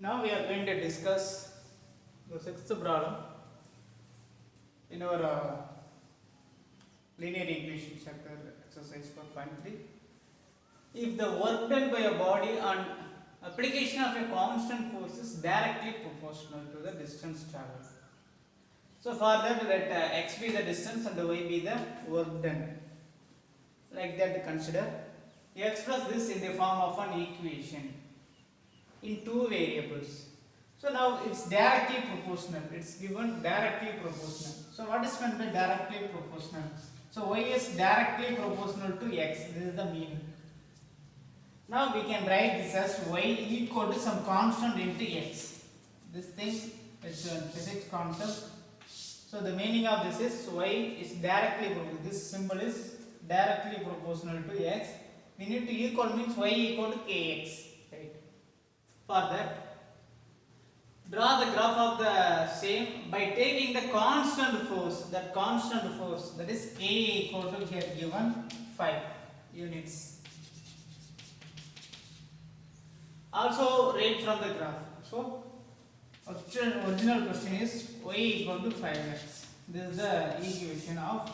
Now we are going to discuss the sixth problem in our linear equation chapter exercise 4.3. If the work done by a body on application of a constant force is directly proportional to the distance travelled. So for that let x be the distance and y be the work done. Like that consider. You express this in the form of an equation in two variables. So now it's directly proportional. It's given directly proportional. So what is meant by directly proportional? So y is directly proportional to x. This is the meaning. Now we can write this as y equal to some constant into x. This thing is a physics concept. So the meaning of this is y is directly proportional. This symbol is directly proportional to x. We need to equal means y equal to kx. Right. For that, draw the graph of the same by taking the constant force. That constant force, that is k equal to here given 5 units. Also read from the graph. So original question is y equal to 5x. This is the equation of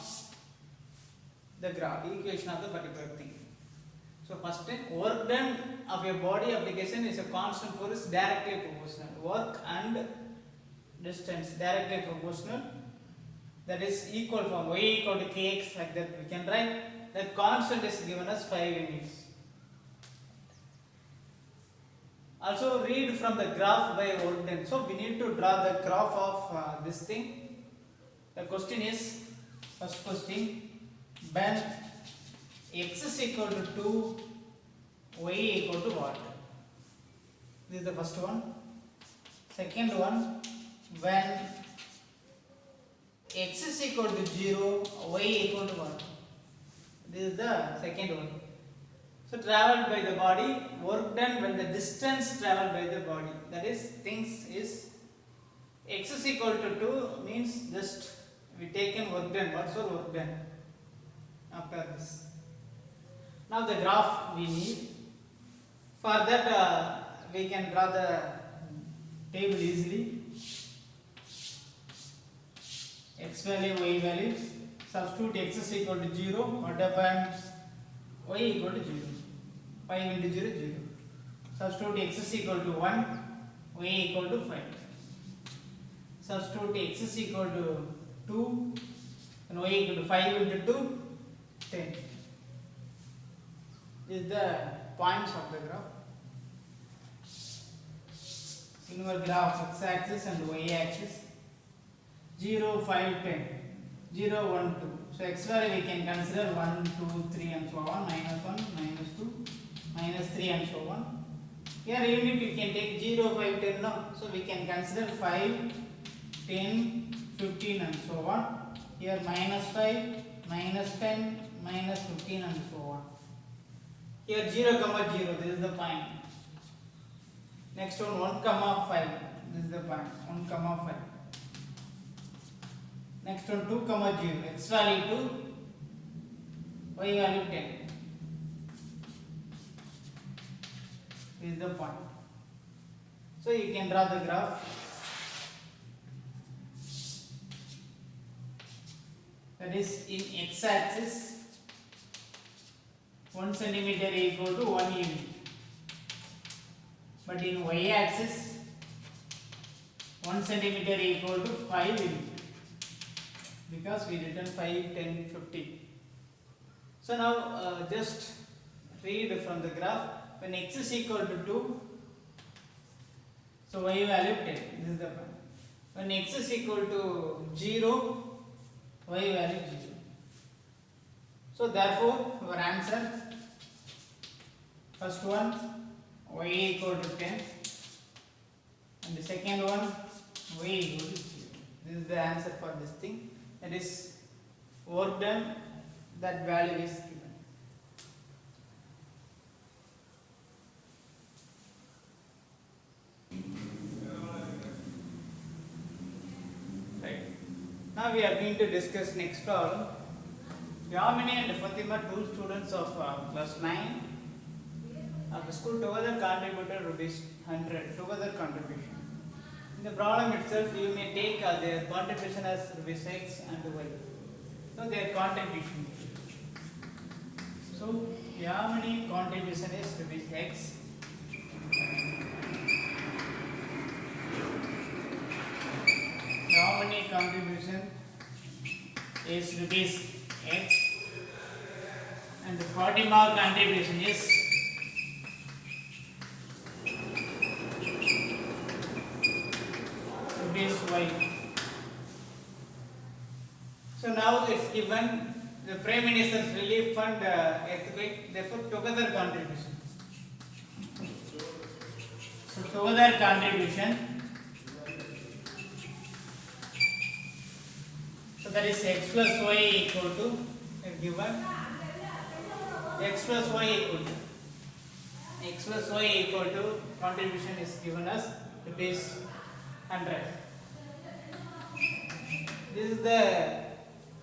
the graph, equation of the particular thing. So first thing, work done of a body application is a constant force directly proportional. Work and distance directly proportional. That is equal from y equal to kx, like that we can write. That constant is given as 5 units. Also read from the graph by work done. So we need to draw the graph of this thing. The question is, first question, when x is equal to 2, y equal to what? This is the first one. Second one, when x is equal to 0, y equal to what? This is the second one. So travelled by the body, work done when the distance travelled by the body. That is, things is x is equal to 2 means just we taken work done. What's our work done? After this. Now the graph we need. For that we can draw the table easily. X value, y value. Substitute x is equal to 0. What happens? Y equal to 0. 5 into 0, 0. Substitute x is equal to 1. Y equal to 5. Substitute x is equal to 2. And y equal to 5 into 2, 10. This is the points of the graph. In our graph, x axis and y axis, 0, 5, 10, 0, 1, 2. So x value we can consider 1, 2, 3 and so on, minus 1, minus 2, minus 3 and so on. Here unit we can take 0, 5, 10 now. So we can consider 5, 10, 15 and so on. Here minus 5, minus 10, minus 15 and so on. Here 0, 0, this is the point. Next one 1, 5, this is the point, 1, 5. Next one 2, 0, x value 2, y value 10. This is the point. So you can draw the graph. That is in x axis. 1 centimeter equal to 1 unit. But in y axis, 1 centimeter equal to 5 unit. Because we written 5, 10, 15. So now just read from the graph. When x is equal to 2, so y value 10. This is the point. When x is equal to 0, y value 0. So therefore, our answer, first one, y equal to 10, and the second one, y equal to 0. This is the answer for this thing. That is work done, that value is given. Right. Now we are going to discuss next problem. Yamini and Fatima, two students of class 9, of the school together contributed rupees 100 together contribution. In the problem itself, you may take their contribution as rupees X and Y. So their contribution. So Yamini contribution is rupees X. Yamini contribution is rupees X, and the Fatima contribution is rupees Y. So now it's given the Prime Minister's Relief Fund earthquake, therefore together contribution. So together contribution. So that is X plus Y equal to given X plus Y equal to X plus Y equal to contribution is given as rupees 100. This is the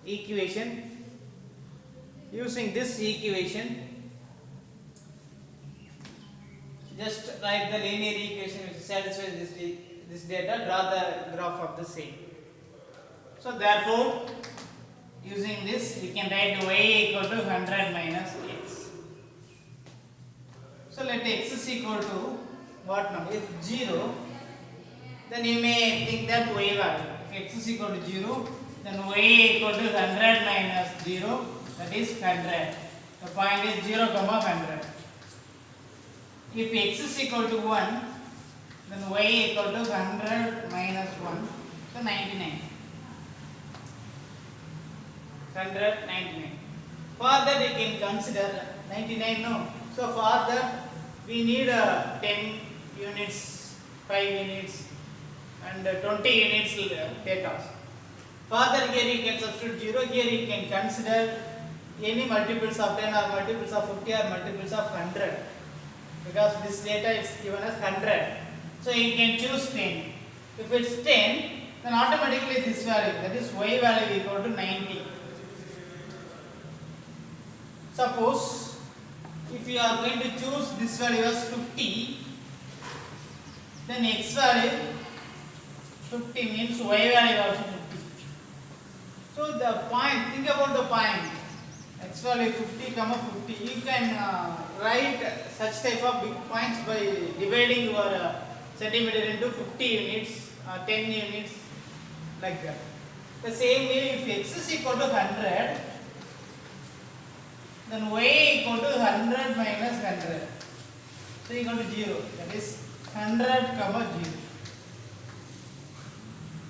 equation. Using this equation, just write the linear equation which satisfies this data, draw the graph of the same. So therefore, using this we can write y equal to 100 minus x. So let x is equal to what number? If 0, then you may think that y value. If x is equal to 0, then y equal to 100 minus 0, that is 100. The point is 0, 100. If x is equal to 1, then y equal to 100 minus 1, so 99. 199. For that we can consider 99, no. So for that we need 10 units, 5 units and 20 units data. Further here you can substitute 0, here you can consider any multiples of 10 or multiples of 50 or multiples of 100, because this data is given as 100. So you can choose 10. If it's 10, then automatically this value, that is y value equal to 90. Suppose if you are going to choose this value as 50, then x value 50 means y value also 50. So the point, think about the point, x value 50, 50. You can write such type of big points by dividing your centimeter into 50 units, 10 units, like that. The same way, if x is equal to 100, then y equal to 100 minus 100. So equal to 0. That is 100, 0.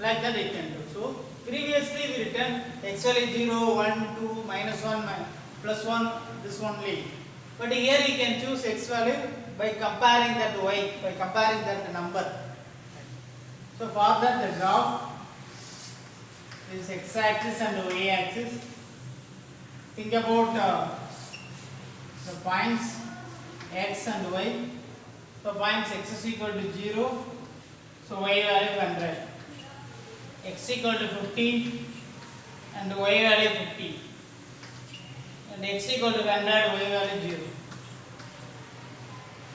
Like that we can do. So previously we written x value 0, 1, 2, minus 1, plus 1, this only. But here you can choose x value by comparing that y, by comparing that number. So for that the graph is x axis and y axis. Think about the points x and y. So points x is equal to 0, so y value 100. X equal to 50 and y value 50. And x equal to 100, y value 0.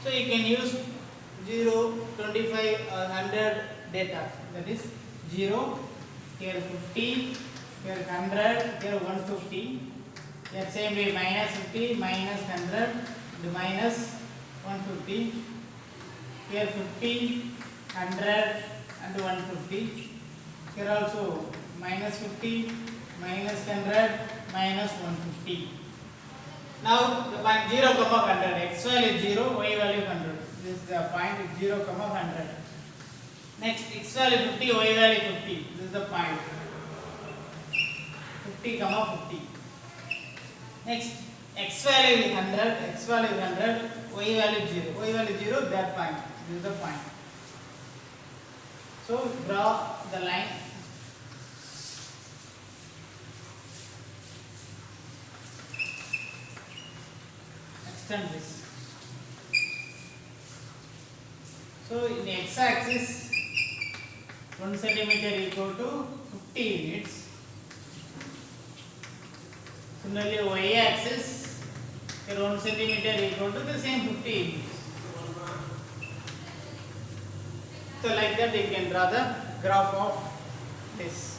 So you can use 0, 25 or 100 data. That is 0, here 50, here 100, here 150. Here same way minus 50, minus 100, and minus 150. Here 50, 100 and 150. Here also minus 50, minus 100, minus 150. Now the point 0, 100, x value 0, y value 100. This is the point 0, 100. Next x value 50, y value 50. This is the point 50, 50. Next x value is 100, x value is 100, y value 0, y value 0, that point. This is the point. So draw the line. Extend this. So in x axis 1 centimeter equal to 50 units. Similarly y axis here 1 centimeter equal to the same 50 units. So like that you can draw the graph of this.